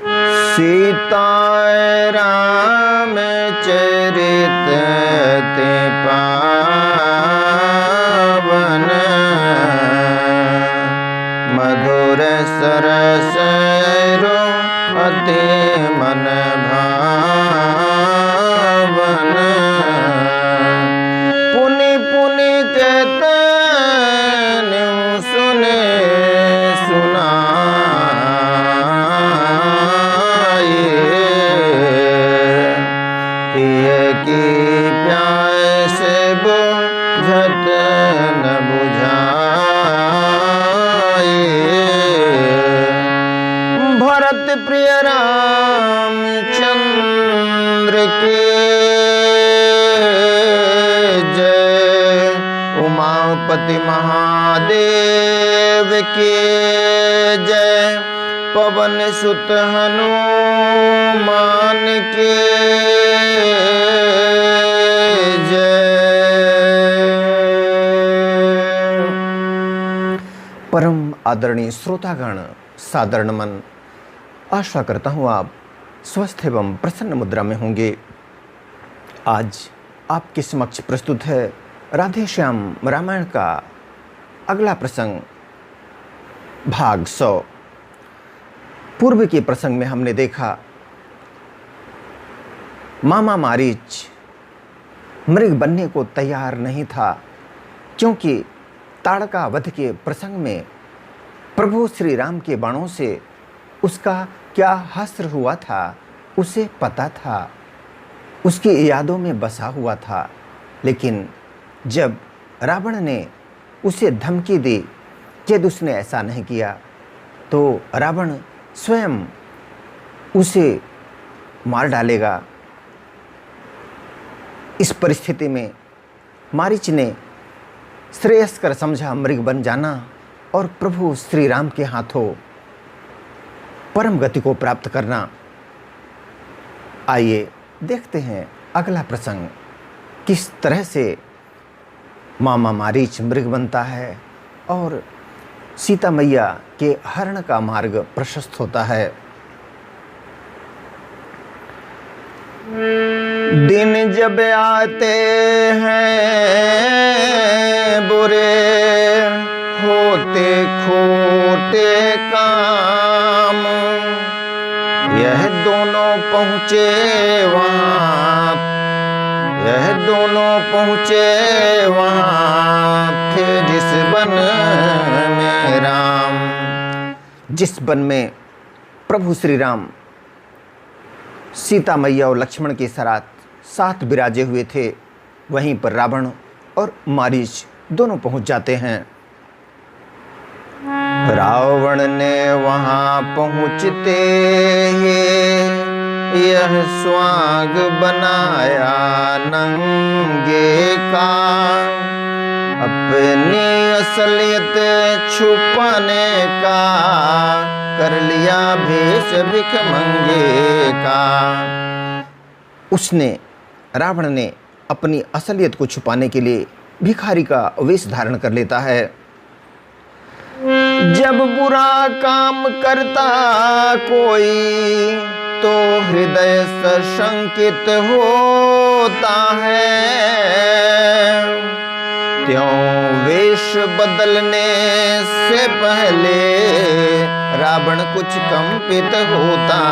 सीता राम चरित ते पावन, मधुर सरस रो अति मन भावन। पुनि पुनि कहते सुने की प्यास बुझत न बुझाए। भरत प्रिय रामचंद्र के जय, उमापति महादेव के जय, पवन सुत हनुमान के परम आदरणीय श्रोतागण, सादर नमन। आशा करता हूँ आप स्वस्थ एवं प्रसन्न मुद्रा में होंगे। आज आपके समक्ष प्रस्तुत है राधे श्याम रामायण का अगला प्रसंग, भाग 100। पूर्व के प्रसंग में हमने देखा मामा मारीच मृग बनने को तैयार नहीं था, क्योंकि ताड़का वध के प्रसंग में प्रभु श्री राम के बाणों से उसका क्या हश्र हुआ था उसे पता था, उसकी यादों में बसा हुआ था। लेकिन जब रावण ने उसे धमकी दी कि यदि उसने ऐसा नहीं किया तो रावण स्वयं उसे मार डालेगा। इस परिस्थिति में मारीच ने श्रेयस्कर समझा मृग बन जाना और प्रभु श्री राम के हाथों परम गति को प्राप्त करना। आइए देखते हैं अगला प्रसंग, किस तरह से मामा मारीच मृग बनता है और सीता मैया के हरण का मार्ग प्रशस्त होता है। दिन जब आते हैं बुरे, होते खोटे काम, यह दोनों पहुँचे वहाँ, यह दोनों पहुँचे वहाँ थे जिस वन में राम। जिस वन में प्रभु श्री राम सीता मैया और लक्ष्मण के साथ विराजे हुए थे, वहीं पर रावण और मारीच दोनों पहुंच जाते हैं। रावण ने वहां पहुंचते ही यह स्वांग बनाया नंगे का, अपनी असलियत छुपाने का कर लिया भेष भिखमंगे का। उसने रावण ने अपनी असलियत को छुपाने के लिए भिखारी का वेश धारण कर लेता है। जब बुरा काम करता कोई तो हृदय सशंकित होता है, त्यों वेश बदलने से पहले रावण कुछ कंपित होता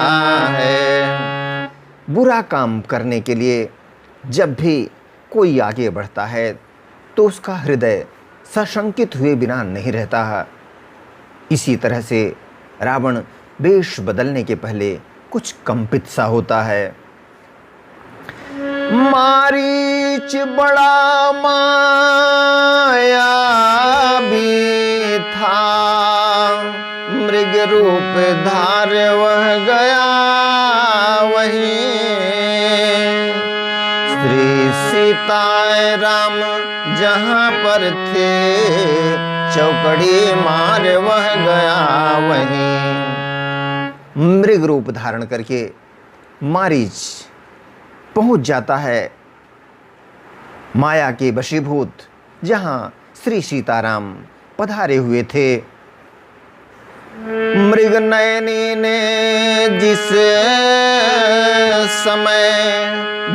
है। बुरा काम करने के लिए जब भी कोई आगे बढ़ता है तो उसका हृदय सशंकित हुए बिना नहीं रहता है। इसी तरह से रावण वेश बदलने के पहले कुछ कंपित सा होता है। मारीच बड़ा माया भी था, मृग रूप धार वह गया वहीं, श्री सीता राम जहाँ पर थे चौकड़ी मार वह गया वहीं। मृग रूप धारण करके मारीच पहुंच जाता है माया के वशीभूत जहां श्री सीताराम पधारे हुए थे। मृग नयनी ने जिस समय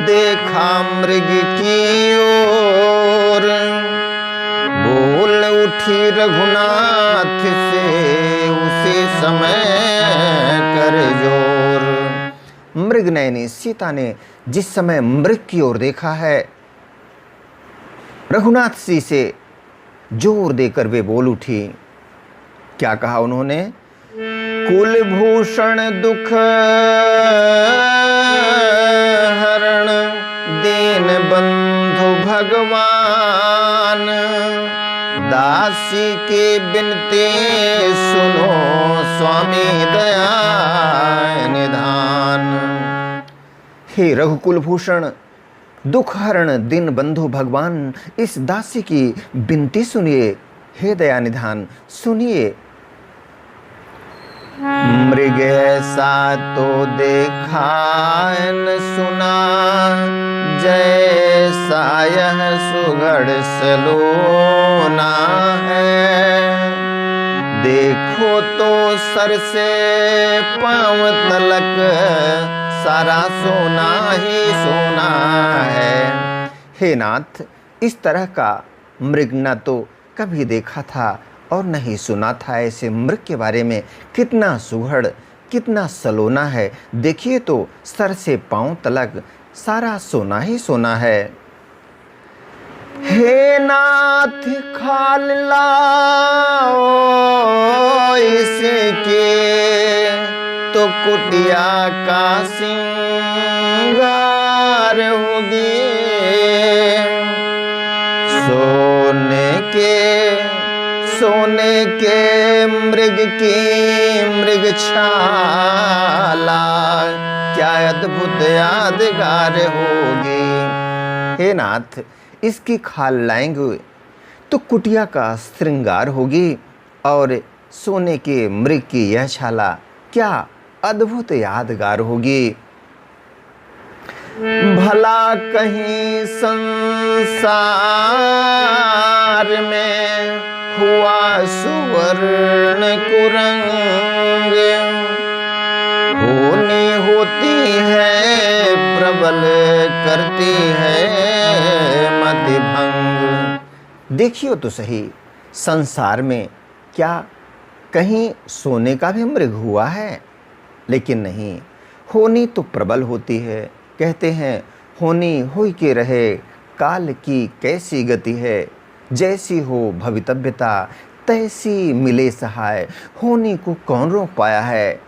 देखा मृग की ओर, बोल उठी रघुनाथ से उसी समय कर जोर। मृग नयनी सीता ने जिस समय मृग की ओर देखा है, रघुनाथ जी से जोर देकर वे बोल उठी। क्या कहा उन्होंने? कुलभूषण दुख हरण दीन बंधु भगवान, दासी की बिनती सुनो स्वामी दया निधान। हे रघुकुल भूषण दुख हरण दीन बंधु भगवान, इस दासी की बिनती सुनिए, हे दया निधान सुनिए। मृग ऐसा तो देखा न सुना, जैसा यह सुघड़ सलोना है। देखो तो सर से पांव तलक सारा सोना ही सोना है। हे नाथ, इस तरह का मृग न तो कभी देखा था और नहीं सुना था। ऐसे मृग के बारे में कितना सुघड़, कितना सलोना है। देखिए तो सर से पांव तलक सारा सोना ही सोना है। हे नाथ खाल लाओ इसके, तो कुटिया का सिंगार होगी। सोने के मृग की मृग छाला, क्या अद्भुत यादगार होगी। हे नाथ, इसकी खाल लाएंगे तो कुटिया का श्रृंगार होगी, और सोने के मृग की यह छाला क्या अद्भुत यादगार होगी। भला कहीं संसार में हुआ सुवर्ण कुरंग, होनी होती है प्रबल करती है मति भंग। देखियो तो सही, संसार में क्या कहीं सोने का भी मृग हुआ है? लेकिन नहीं, होनी तो प्रबल होती है। कहते हैं होनी होई के रहे, काल की कैसी गति है। जैसी हो भवितव्यता तैसी मिले सहाय, होनी को कौन रोक पाया है।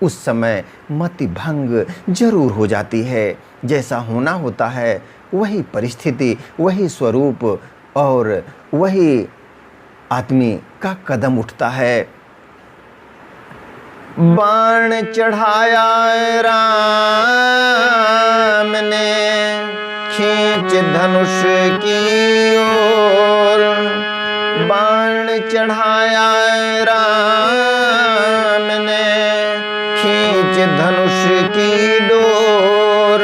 उस समय मति भंग जरूर हो जाती है। जैसा होना होता है वही परिस्थिति, वही स्वरूप और वही आदमी का कदम उठता है। बाण चढ़ाया राम ने खींच धनुष की ओर, बाण चढ़ाया राम ने खींच धनुष की डोर।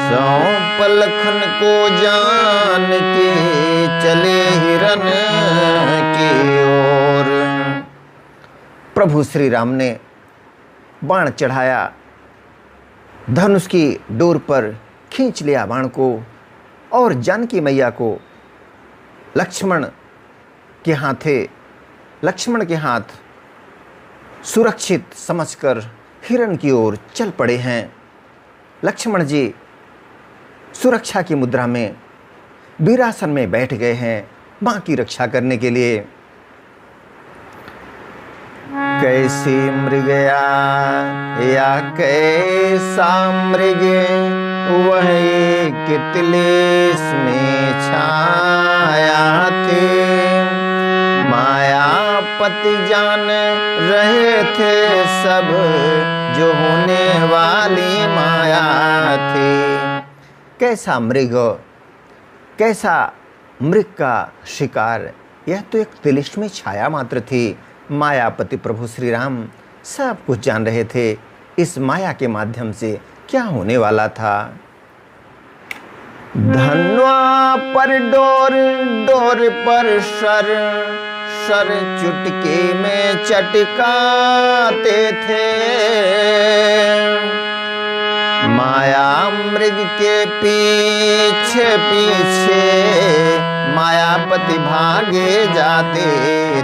सौंप लखन को जान के चले हिरन की ओर। प्रभु श्री राम ने बाण चढ़ाया, धनुष की डोर पर खींच लिया बाण को, और जानकी मैया को लक्ष्मण के हाथ सुरक्षित समझकर हिरण की ओर चल पड़े हैं। लक्ष्मण जी सुरक्षा की मुद्रा में वीरासन में बैठ गए हैं मां की रक्षा करने के लिए। कैसी मृगया या कैसा मृग, वह एक तिलेस में छाया थे। मायापति जान रहे थे सब, जो होने वाली माया थी। कैसा मृग, कैसा मृग का शिकार, यह तो एक तिलिस्मी छाया मात्र थी। मायापति प्रभु श्री राम सब कुछ जान रहे थे। इस माया के माध्यम से क्या होने वाला था। धनवा पर डोर, डोर पर सर, सर चुटकी में चटकाते थे। माया मृग के पीछे पीछे मायापति भागे जाते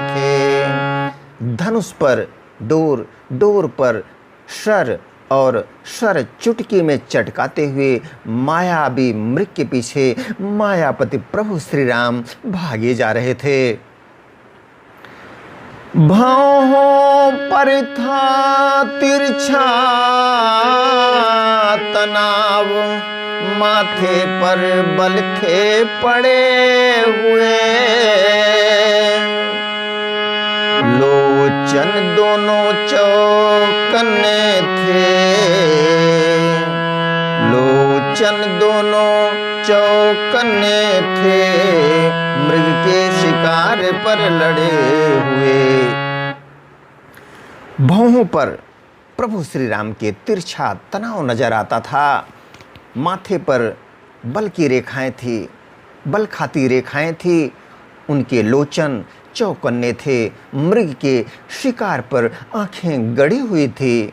थे। धनुष पर डोर, डोर पर सर और सर चुटकी में चटकाते हुए मायावी मृग के पीछे मायापति प्रभु श्री राम भागे जा रहे थे। भौहों पर था तिरछा तनाव, माथे पर बल थे पड़े हुए। लोचन दोनों चौकन्ने थे, लोचन दोनों चौकन्ने थे, मृग के शिकार पर लड़े हुए। भौहों पर प्रभु श्री राम के तिरछा तनाव नजर आता था। माथे पर बल की रेखाएं थी, बल खाती रेखाएं थी। उनके लोचन चौकन्ने थे, मृग के शिकार पर आंखें गड़ी हुई थी।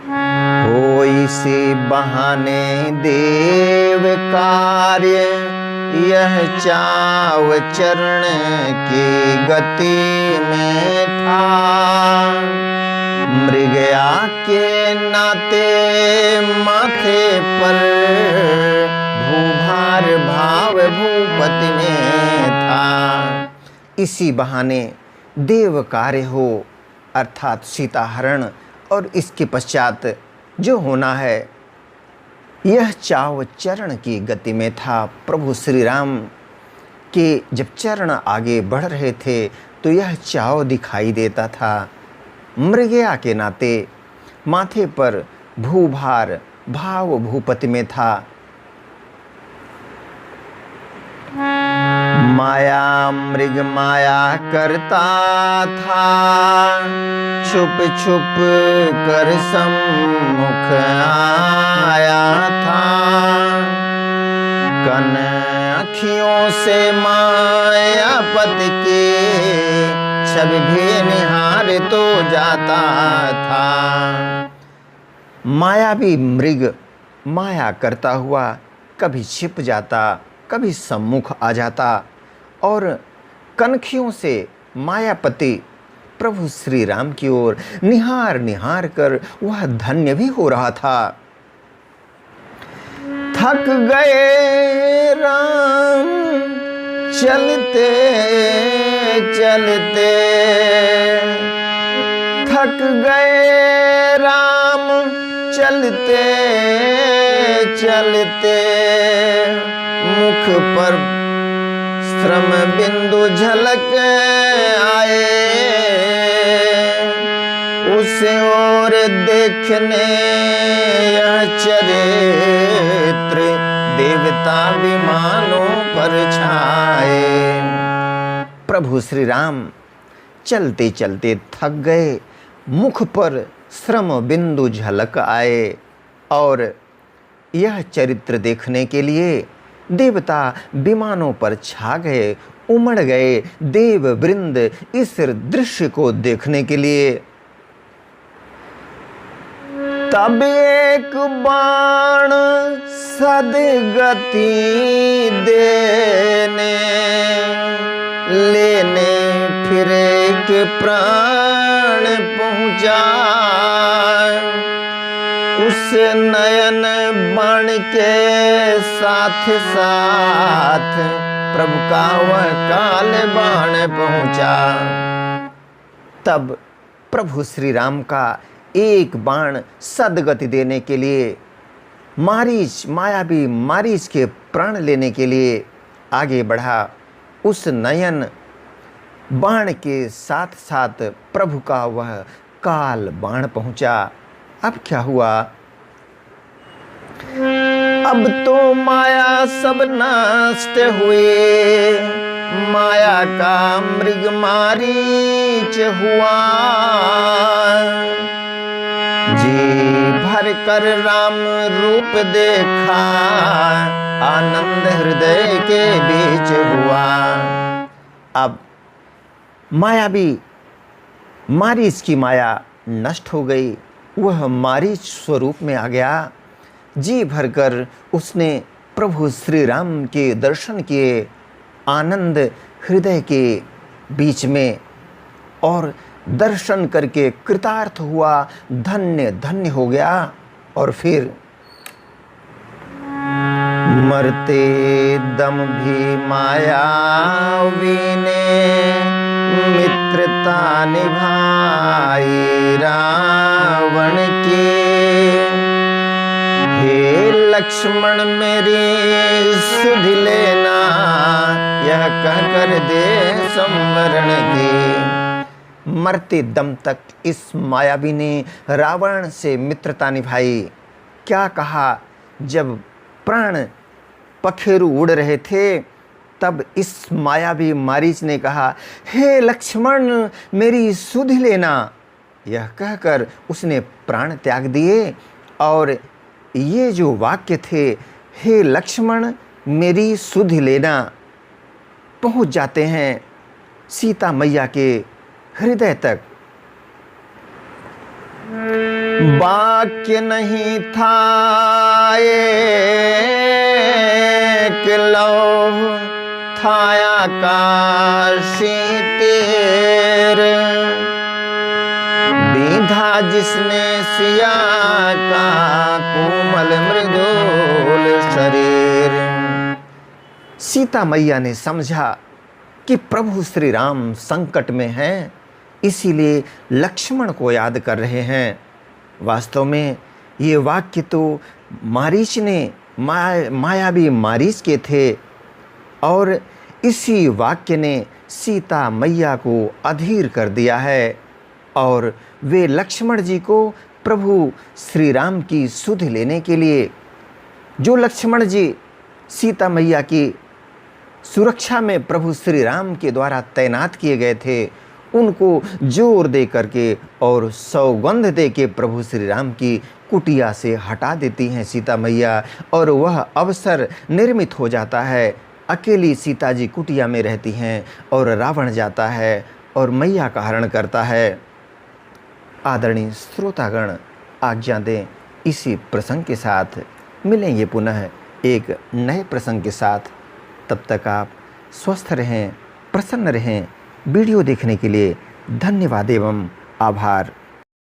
हो इसी बहाने देव कार्य, यह चाव चरण की गति में था। मृगया के नाते माथे पर भूभार भाव भूपति में था। इसी बहाने देव कार्य हो, अर्थात सीता हरण, और इसके पश्चात जो होना है यह चाव चरण की गति में था। प्रभु श्री राम के जब चरण आगे बढ़ रहे थे तो यह चाव दिखाई देता था। मृगया के नाते माथे पर भूभार भाव भूपति में था। माया मृग माया करता था, छुप छुप कर सम्मुख आया था। कन अखियों से मायापति की छवि भी निहार तो जाता था। मायावी मृग माया करता हुआ कभी छिप जाता, कभी सम्मुख आ जाता, और कनखियों से मायापति प्रभु श्री राम की ओर निहार निहार कर वह धन्य भी हो रहा था। थक गए राम चलते चलते, थक गए राम चलते चलते, मुख पर श्रम बिंदु झलक आए। उस ओर देखने यह चरित्र देवता विमानों पर छाए। प्रभु श्री राम चलते चलते थक गए, मुख पर श्रम बिंदु झलक आए, और यह चरित्र देखने के लिए देवता विमानों पर छा गए, उमड़ गए देव वृंद इस दृश्य को देखने के लिए। तब एक बाण सदगति देने, लेने फिर एक प्राण पहुंचा। उस नयन बाण के साथ साथ प्रभु का वह काल बाण पहुंचा। तब प्रभु श्री राम का एक बाण सदगति देने के लिए, मारीच मायावी मारीच के प्राण लेने के लिए आगे बढ़ा। उस नयन बाण के साथ साथ प्रभु का वह काल बाण पहुंचा। अब क्या हुआ? अब तो माया सब नष्ट हुए, माया का मृग मारीच हुआ। जी भर कर राम रूप देखा, आनंद हृदय के बीच हुआ। अब मायावी मारीच की माया नष्ट हो गई। वह मारीच स्वरूप में आ गया। जी भरकर उसने प्रभु श्री राम के दर्शन किए, आनंद हृदय के बीच में, और दर्शन करके कृतार्थ हुआ, धन्य धन्य हो गया। और फिर मरते दम भी मायावी ने मित्रता निभाई रावण की। हे लक्ष्मण मेरी सुध लेना, यह कहकर दे संवरण की। मरते दम तक इस मायावी ने रावण से मित्रता निभाई। क्या कहा? जब प्राण पखेरु उड़ रहे थे तब इस मायावी मारीच ने कहा, हे लक्ष्मण मेरी सुध लेना। यह कहकर उसने प्राण त्याग दिए। और ये जो वाक्य थे, हे लक्ष्मण मेरी सुध लेना, पहुंच जाते हैं सीता मैया के हृदय तक। वाक्य नहीं था एक लौह थाया काशी तीर, बीधा जिसने सिया का कोमल मृदुल शरीर। सीता मैया ने समझा कि प्रभु श्री राम संकट में हैं, इसीलिए लक्ष्मण को याद कर रहे हैं। वास्तव में ये वाक्य तो मारीच ने मायावी मारीच के थे, और इसी वाक्य ने सीता मैया को अधीर कर दिया है। और वे लक्ष्मण जी को प्रभु श्री राम की सुध लेने के लिए, जो लक्ष्मण जी सीता मैया की सुरक्षा में प्रभु श्री राम के द्वारा तैनात किए गए थे, उनको जोर दे करके और सौगंध दे के प्रभु श्री राम की कुटिया से हटा देती हैं सीता मैया। और वह अवसर निर्मित हो जाता है। अकेली सीता जी कुटिया में रहती हैं और रावण जाता है और मैया का हरण करता है। आदरणीय श्रोतागण, आज्ञा दें, इसी प्रसंग के साथ मिलेंगे पुनः एक नए प्रसंग के साथ। तब तक आप स्वस्थ रहें, प्रसन्न रहें। वीडियो देखने के लिए धन्यवाद एवं आभार।